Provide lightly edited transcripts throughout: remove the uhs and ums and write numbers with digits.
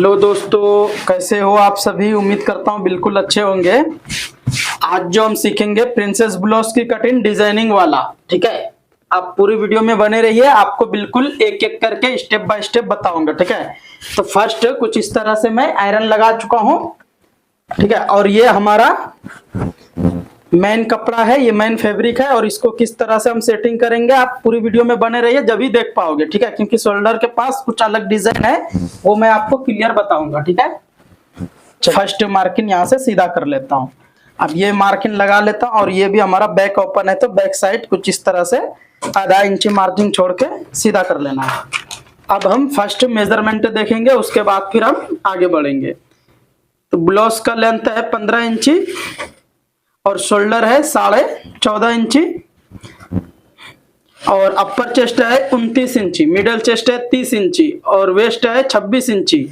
Hello दोस्तों, कैसे हो आप सभी। उम्मीद करता हूँ बिल्कुल अच्छे होंगे। आज जो हम सीखेंगे प्रिंसेस ब्लाउज की कटिंग डिजाइनिंग वाला, ठीक है। आप पूरी वीडियो में बने रहिए, आपको बिल्कुल एक एक करके स्टेप बाय स्टेप बताऊंगा, ठीक है। तो फर्स्ट कुछ इस तरह से मैं आयरन लगा चुका हूँ, ठीक है। और ये हमारा मेन कपड़ा है, ये मेन फैब्रिक है। और इसको किस तरह से हम सेटिंग करेंगे आप पूरी वीडियो में बने रहिए, जब ही देख पाओगे, ठीक है। क्योंकि शोल्डर के पास कुछ अलग डिजाइन है, वो मैं आपको क्लियर बताऊंगा, ठीक है। फर्स्ट मार्किंग यहाँ से सीधा कर लेता हूँ। अब ये मार्किंग लगा लेता हूँ। और ये भी हमारा बैक ओपन है, तो बैक साइड कुछ इस तरह से आधा इंच मार्जिन छोड़ के सीधा कर लेना है। अब हम फर्स्ट मेजरमेंट देखेंगे, उसके बाद फिर हम आगे बढ़ेंगे। तो ब्लाउज का लेंथ है 15 इंची और शोल्डर है 14.5 इंची और अपर चेस्ट है 29 इंची, मिडल चेस्ट है 30 इंची और वेस्ट है 26 इंची,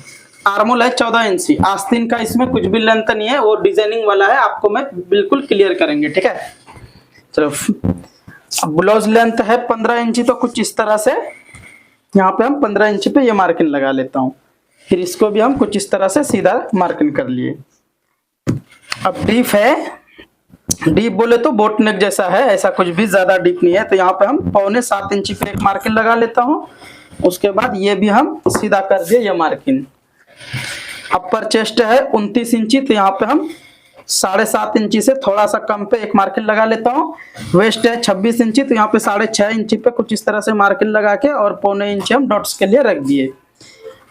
आर्मोल है 14 इंची। आस्तीन का इसमें कुछ भी लेंथ नहीं है, वो डिजाइनिंग वाला है, आपको मैं बिल्कुल क्लियर करेंगे, ठीक है। चलो, ब्लाउज लेंथ है 15 इंची, तो कुछ इस तरह से यहाँ पे हम 15 इंची पे ये मार्किंग लगा लेता हूँ। फिर इसको भी हम कुछ इस तरह से सीधा मार्किंग कर लिए। अब डीप है, डीप बोले तो बोट नेक जैसा है, ऐसा कुछ भी ज्यादा डीप नहीं है। तो यहाँ पे हम 6.25 इंची पे एक मार्किंग लगा लेता हूँ। उसके बाद ये भी हम सीधा कर दिए ये मार्किंग। अपर चेस्ट है 29 इंची, तो यहाँ पे हम 7.5 इंची से थोड़ा सा कम पे एक मार्किंग लगा लेता हूँ। वेस्ट है 26 इंची, तो यहाँ पे 6.5 इंची पे कुछ इस तरह से मार्किंग लगा के और 0.25 इंची हम डॉट्स के लिए रख दिए।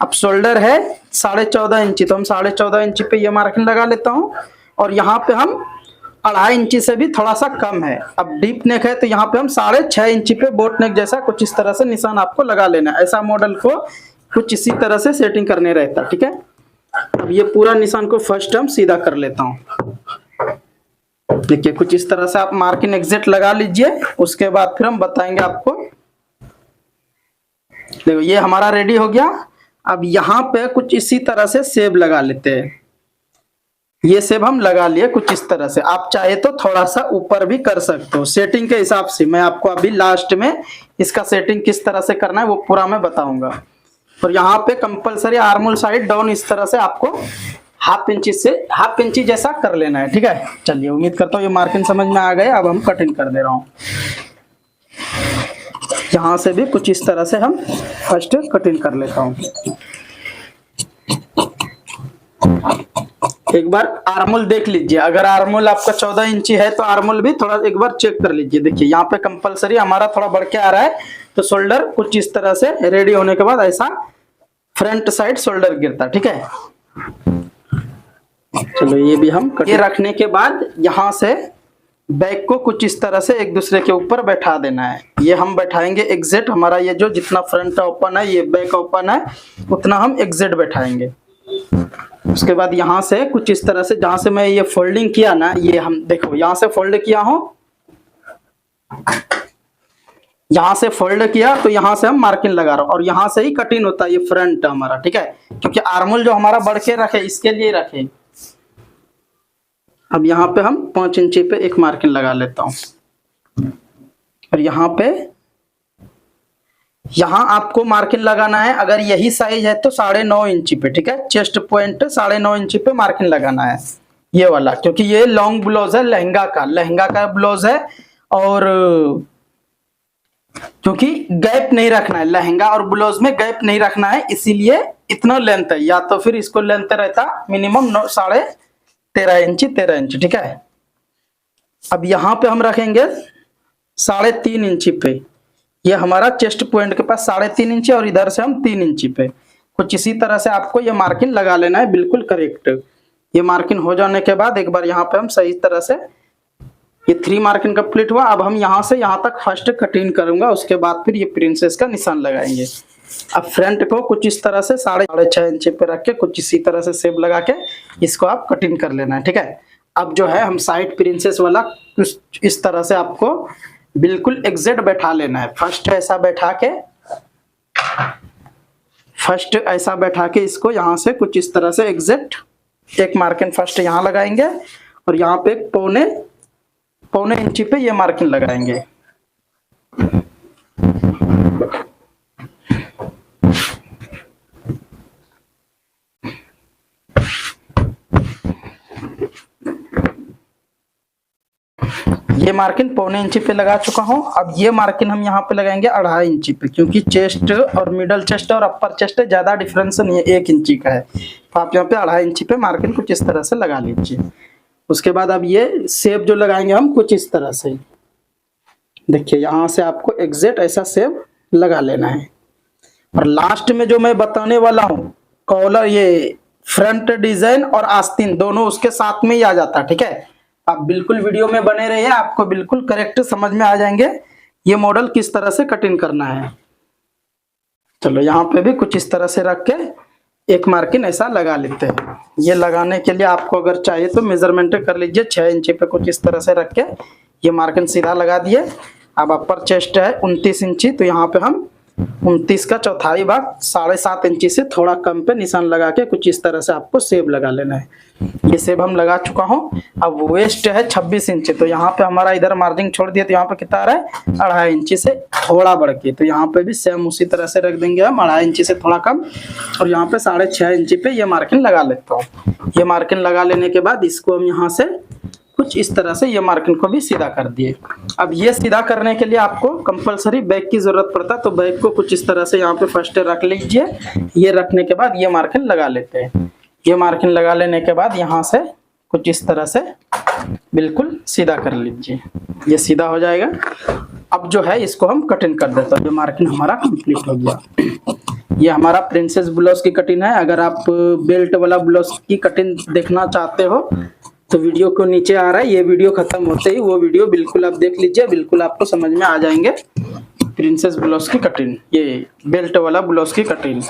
अब शोल्डर है 14.5 इंची, तो हम 14.5 इंची पे ये मार्किंग लगा लेता हूँ। और यहाँ पे हम 2.5 इंची से भी थोड़ा सा कम है। अब डीप नेक है, तो यहाँ पे हम 6.5 इंची पे बोट नेक जैसा कुछ इस तरह से निशान आपको लगा लेना है। ऐसा मॉडल को कुछ इसी तरह से सेटिंग करने रहता है, ठीक है। अब ये पूरा निशान को फर्स्ट हम सीधा कर लेता हूँ। देखिए, कुछ इस तरह से आप मार्किंग एग्जैक्ट लगा लीजिए, उसके बाद फिर हम बताएंगे आपको। देखो, ये हमारा रेडी हो गया। अब यहाँ पे कुछ इसी तरह से सेब लगा लेते हैं। ये सेब हम लगा लिए कुछ इस तरह से। आप चाहे तो थोड़ा सा ऊपर भी कर सकते हो, सेटिंग के हिसाब से। मैं आपको अभी लास्ट में इसका सेटिंग किस तरह से करना है वो पूरा मैं बताऊंगा। और यहाँ पे कंपलसरी आर्मोल साइड डाउन इस तरह से आपको हाफ इंची जैसा कर लेना है, ठीक है। चलिए, उम्मीद करता हूँ ये मार्किंग समझ में आ गए। अब हम कटिंग कर दे रहा हूँ। यहाँ से भी कुछ इस तरह से हम फर्स्ट कटिंग कर लेता हूँ। एक बार आर्मोल देख लीजिए, अगर आर्मोल आपका 14 इंची है तो आर्मोल भी थोड़ा एक बार चेक कर लीजिए। देखिए, यहाँ पे कंपलसरी हमारा थोड़ा बढ़ के आ रहा है, तो शोल्डर कुछ इस तरह से रेडी होने के बाद ऐसा फ्रंट साइड शोल्डर गिरता, ठीक है। चलो, ये भी हम ये रखने के बाद यहाँ से बैक को कुछ इस तरह से एक दूसरे के ऊपर बैठा देना है। ये हम बैठाएंगे एग्जैक्ट, हमारा ये जो जितना फ्रंट ओपन है, ये बैक ओपन है, उतना हम एग्जैक्ट बैठाएंगे। उसके बाद यहाँ से कुछ इस तरह से, जहां से मैं ये फोल्डिंग किया ना, ये हम देखो यहाँ से फोल्ड किया हूं, यहाँ से फोल्ड किया, तो यहाँ से हम मार्किंग लगा रहा हूं। और यहाँ से ही कटिंग होता है ये फ्रंट हमारा, ठीक है। क्योंकि आर्मोल जो हमारा बढ़ के रखे, इसके लिए रखे। अब यहाँ पे हम 5 इंची पे एक मार्किंग लगा लेता हूँ। और यहाँ आपको मार्किंग लगाना है, अगर यही साइज है तो 9.5 इंची पे, ठीक है। चेस्ट पॉइंट 9.5 इंची पे मार्किंग लगाना है, ये वाला। क्योंकि ये लॉन्ग ब्लाउज है, लहंगा का ब्लाउज है। और क्योंकि गैप नहीं रखना है, लहंगा और ब्लाउज में गैप नहीं रखना है, इसीलिए इतना लेंथ है। या तो फिर इसको लेंथ रहता मिनिमम 13.5 इंची, ठीक है। अब यहाँ पे हम रखेंगे 3.5 इंची पे। ये हमारा चेस्ट पॉइंट के पास 3.5 इंची और इधर से हम 3 इंची पे। कुछ इसी तरह से आपको ये मार्किंग लगा लेना है, बिल्कुल करेक्ट। ये मार्किंग हो जाने के बाद एक बार यहाँ पे हम सही तरह से, ये 3 मार्किंग कंप्लीट हुआ। अब हम यहाँ से यहाँ तक फर्स्ट कटिंग करूंगा, उसके बाद फिर ये प्रिंसेस का निशान लगाएंगे। अब फ्रंट को कुछ इस तरह से 6.5 इंची पे रख के कुछ इसी तरह से शेप लगा के इसको आप कटिंग कर लेना है, ठीक है। अब जो है हम साइड प्रिंसेस वाला कुछ इस तरह से आपको बिल्कुल एग्जैक्ट बैठा लेना है। फर्स्ट ऐसा बैठा के इसको यहाँ से कुछ इस तरह से एग्जैक्ट एक मार्किंग फर्स्ट यहाँ लगाएंगे। और यहाँ पे 1.25 इंची पे ये मार्किंग लगाएंगे। ये मार्किंग 1.25 इंची पे लगा चुका हूं। अब ये मार्किंग हम यहाँ पे लगाएंगे 2.5 इंची पे, क्योंकि चेस्ट और मिडल चेस्ट और अपर चेस्ट ज्यादा डिफरेंस नहीं है, 1 इंची का है। तो आप यहाँ पे 2.5 इंची पे मार्किंग कुछ इस तरह से लगा लीजिए। उसके बाद अब ये शेप जो लगाएंगे हम कुछ इस तरह से, देखिए यहाँ से आपको एग्जैक्ट ऐसा शेप लगा लेना है। और लास्ट में जो मैं बताने वाला हूँ कॉलर, ये फ्रंट डिजाइन और आस्तीन दोनों उसके साथ में ही आ जाता है, ठीक है। आप बिल्कुल वीडियो में बने रहिए, आपको बिल्कुल करेक्ट समझ में आ जाएंगे ये मॉडल किस तरह से कटिंग करना है। चलो यहाँ पे भी कुछ इस तरह से रख के एक मार्किंग ऐसा लगा लेते हैं। ये लगाने के लिए आपको अगर चाहिए तो मेजरमेंट कर लीजिए, 6 इंची पे कुछ इस तरह से रख के ये मार्किंग सीधा लगा दिए। अब अपर चेस्ट है 29 इंची, तो यहाँ पे हम 29 का चौथाई भाग 7.5 इंची से थोड़ा कम पे निशान लगा के कुछ इस तरह से आपको सेब लगा लेना है। ये सेब हम लगा चुका हूँ। अब वेस्ट है 26 इंची, तो यहाँ पे हमारा इधर मार्जिन छोड़ दिया, तो यहाँ पे कितना आ रहा है 2.5 इंची से थोड़ा बढ़ के, तो यहाँ पे भी सेम उसी तरह से रख देंगे हम 2.5 इंची से थोड़ा कम। और यहाँ पे 6.5 इंची पे ये मार्किंग लगा लेता हूँ। ये मार्किंग लगा लेने के बाद इसको हम यहाँ से कुछ इस तरह से ये मार्किंग को भी सीधा कर दिए। अब ये सीधा करने के लिए आपको कंपलसरी बैक की जरूरत पड़ता है, तो बैक को कुछ इस तरह से यहाँ पे फर्स्ट रख लीजिए। ये रखने के बाद ये मार्किंग लगा लेते हैं। ये मार्किंग लगा लेने के बाद यहाँ से कुछ इस तरह से बिल्कुल सीधा कर लीजिए, ये सीधा हो जाएगा। अब जो है इसको हम कटिंग कर देते हैं। जो मार्किंग हमारा कंप्लीट हो गया। ये हमारा प्रिंसेस ब्लाउज की कटिंग है। अगर आप बेल्ट वाला ब्लाउज की कटिंग देखना चाहते हो तो वीडियो को नीचे आ रहा है, ये वीडियो खत्म होते ही वो वीडियो बिल्कुल आप देख लीजिए, बिल्कुल आपको समझ में आ जाएंगे प्रिंसेस ब्लाउज की कटिंग, ये बेल्ट वाला ब्लाउज की कटिंग।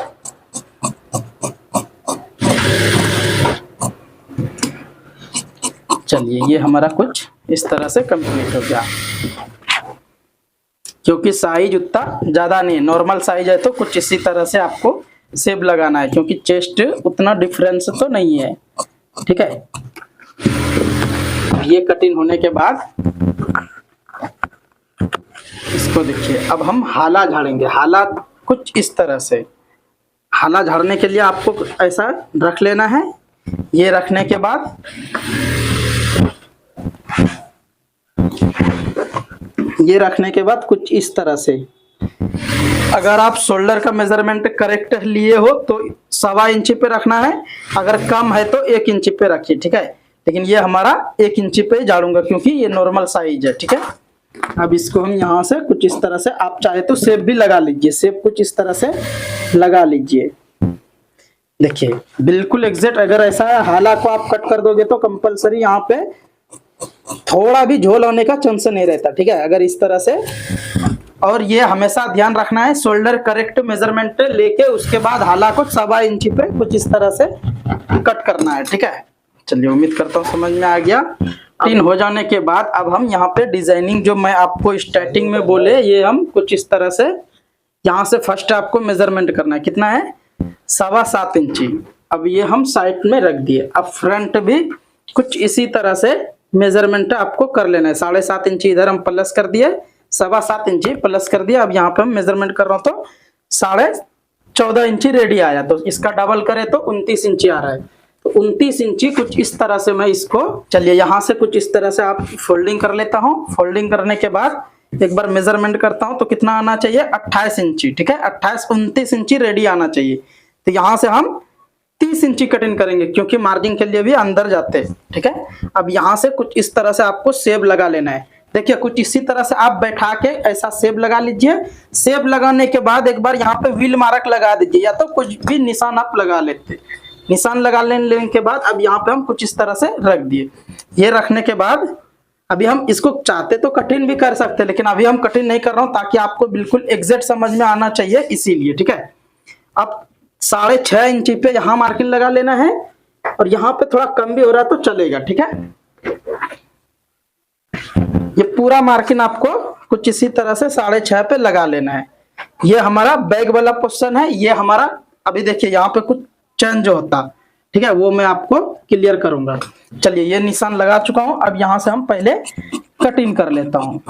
चलिए ये हमारा कुछ इस तरह से कंप्लीट हो गया। क्योंकि साइज उतना ज्यादा नहीं है, नॉर्मल साइज है, तो कुछ इसी तरह से आपको शेप लगाना है, क्योंकि चेस्ट उतना डिफरेंस तो नहीं है, ठीक है। ये कटिंग होने के बाद इसको देखिए, अब हम हाला झाड़ेंगे। हाला कुछ इस तरह से, हाला झाड़ने के लिए आपको ऐसा रख लेना है। ये रखने के बाद कुछ इस तरह से, अगर आप शोल्डर का मेजरमेंट करेक्ट लिए हो तो 1.25 इंची पे रखना है, अगर कम है तो 1 इंची पे रखिए, ठीक है। लेकिन ये हमारा 1 इंची पे झाड़ूंगा क्योंकि ये नॉर्मल साइज है, ठीक है। अब इसको हम यहाँ से कुछ इस तरह से, आप चाहे तो शेप भी लगा लीजिए, शेप कुछ इस तरह से लगा लीजिए। देखिए बिल्कुल एग्जैक्ट, अगर ऐसा हाला को आप कट कर दोगे तो कंपलसरी यहाँ पे थोड़ा भी झोल होने का चांस नहीं रहता, ठीक है। अगर इस तरह से, और ये हमेशा ध्यान रखना है शोल्डर करेक्ट मेजरमेंट लेके उसके बाद हाला को 1.25 इंची पे कुछ इस तरह से कट करना है, ठीक है। चलिए उम्मीद करता हूँ समझ में आ गया। तीन हो जाने के बाद अब हम यहाँ पे डिजाइनिंग जो मैं आपको स्टार्टिंग में बोले, ये हम कुछ इस तरह से यहाँ से फर्स्ट आपको मेजरमेंट करना है, कितना है 7.25 इंची। अब ये हम साइड में रख दिए। अब फ्रंट भी कुछ इसी तरह से मेजरमेंट आपको कर लेना है। 7.5 इंची इधर हम प्लस कर दिए, 7.25 इंची प्लस कर दिया। अब यहाँ पे हम मेजरमेंट कर रहा हूँ तो 14.5 इंची रेडी आया, तो इसका डबल करे तो 29 इंची आ रहा है। तो 29 इंची कुछ इस तरह से मैं इसको, चलिए यहाँ से कुछ इस तरह से आप फोल्डिंग कर लेता हूँ। फोल्डिंग करने के बाद एक बार मेजरमेंट करता हूँ तो कितना आना चाहिए 28 इंची, ठीक है। 29 इंची रेडी आना चाहिए। तो यहाँ से हम 30 इंची कटिंग करेंगे क्योंकि मार्जिन के लिए भी अंदर जाते हैं, ठीक है। अब यहाँ से कुछ इस तरह से आपको शेप लगा लेना है। देखिए कुछ इसी तरह से आप बैठा के ऐसा शेप लगा लीजिए। शेप लगाने के बाद एक बार यहाँ पे व्हील मार्क लगा दीजिए, या तो कुछ भी निशान आप लगा लेते। निशान लगा लेने के बाद अब यहाँ पे हम कुछ इस तरह से रख दिए। ये रखने के बाद अभी हम इसको चाहते तो कटिंग भी कर सकते हैं, लेकिन अभी हम कटिंग नहीं कर रहा हूँ ताकि आपको बिल्कुल एग्जैक्ट समझ में आना चाहिए, इसीलिए, ठीक है। अब 6.5 इंची पे यहाँ मार्किंग लगा लेना है, और यहाँ पे थोड़ा कम भी हो रहा है तो चलेगा, ठीक है। ये पूरा मार्किंग आपको कुछ इसी तरह से 6.5 पे लगा लेना है। ये हमारा बैग वाला पोर्शन है। ये हमारा अभी देखिए यहाँ पे कुछ चेंज होता, ठीक है, वो मैं आपको क्लियर करूंगा। चलिए ये निशान लगा चुका हूं। अब यहाँ से हम पहले कटिंग कर लेता हूँ।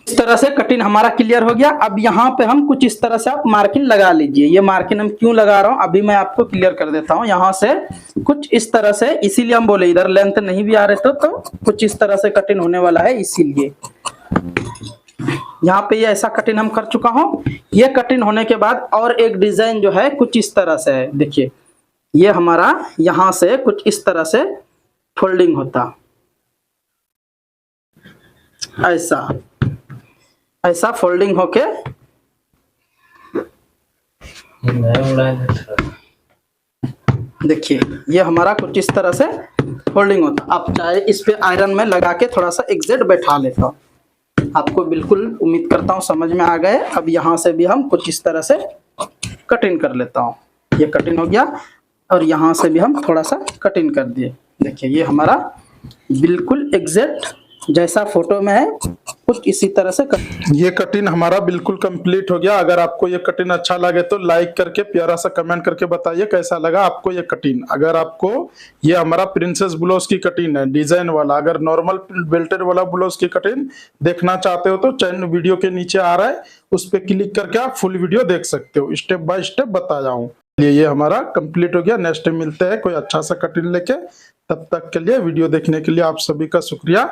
इस तरह से कटिंग हमारा क्लियर हो गया। अब यहाँ पे हम कुछ इस तरह से आप मार्किंग लगा लीजिए। ये मार्किंग हम क्यों लगा रहा हूँ अभी मैं आपको क्लियर कर देता हूँ। यहाँ से कुछ इस तरह से, इसीलिए हम बोले इधर लेंथ नहीं भी आ रहे तो कुछ इस तरह से कटिंग होने वाला है, इसीलिए यहाँ पे ये ऐसा कटिंग हम कर चुका हूँ। ये कटिंग होने के बाद और एक डिजाइन जो है कुछ इस तरह से है। देखिए ये हमारा यहाँ से कुछ इस तरह से फोल्डिंग होता, ऐसा फोल्डिंग होके देखिए ये हमारा कुछ इस तरह से फोल्डिंग होता। आप चाहे इस पे आयरन में लगा के थोड़ा सा एग्जैक्ट बैठा लेता हूँ। आपको बिल्कुल उम्मीद करता हूँ समझ में आ गए। अब यहाँ से भी हम कुछ इस तरह से कटिंग कर लेता हूँ। ये कटिंग हो गया और यहाँ से भी हम थोड़ा सा कटिंग कर दिए। देखिए ये हमारा बिल्कुल एग्जैक्ट जैसा फोटो में है कुछ इसी तरह से ये कटिंग हमारा बिल्कुल कंप्लीट हो गया। अगर आपको ये कटिंग अच्छा लगे तो लाइक करके प्यारा सा कमेंट करके बताइए कैसा लगा आपको ये कटिंग। अगर आपको ये हमारा प्रिंसेस ब्लाउज की कटिंग है डिजाइन वाला, अगर नॉर्मल बेल्टेड वाला ब्लाउज की कटिंग देखना चाहते हो तो चैनल वीडियो के नीचे आ रहा है, उस पर क्लिक करके आप फुल वीडियो देख सकते हो। स्टेप बाय स्टेप बताया हूँ। ये हमारा कंप्लीट हो गया। नेक्स्ट टाइम मिलते हैं कोई अच्छा सा कटिंग लेके। तब तक के लिए वीडियो देखने के लिए आप सभी का शुक्रिया।